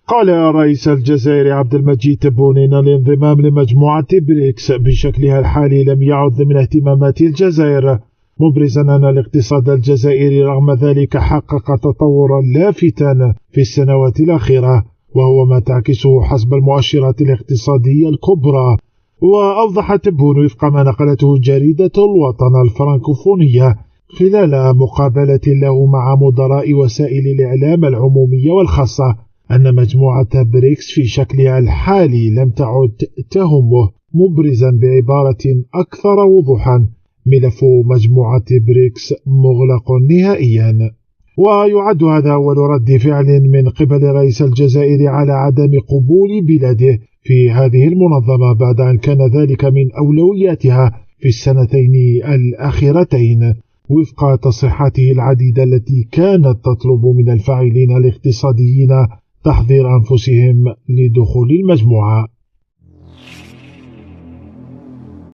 قال رئيس الجزائر عبد المجيد تبون إن الانضمام لمجموعة بريكس بشكلها الحالي لم يعد من اهتمامات الجزائر، مبرزا أن الاقتصاد الجزائري رغم ذلك حقق تطورا لافتا في السنوات الأخيرة، وهو ما تعكسه حسب المؤشرات الاقتصادية الكبرى. وأوضح تبون وفق ما نقلته جريدة الوطن الفرنكوفونية خلال مقابلة له مع مدراء وسائل الإعلام العمومية والخاصة أن مجموعة بريكس في شكلها الحالي لم تعد تهمه، مبرزا بعبارة أكثر وضوحا: ملف مجموعة بريكس مغلق نهائيا. ويعد هذا أول رد فعل من قبل رئيس الجزائر على عدم قبول بلاده في هذه المنظمة بعد أن كان ذلك من أولوياتها في السنتين الأخيرتين، وفق تصريحاته العديدة التي كانت تطلب من الفاعلين الاقتصاديين تحضير أنفسهم لدخول المجموعة.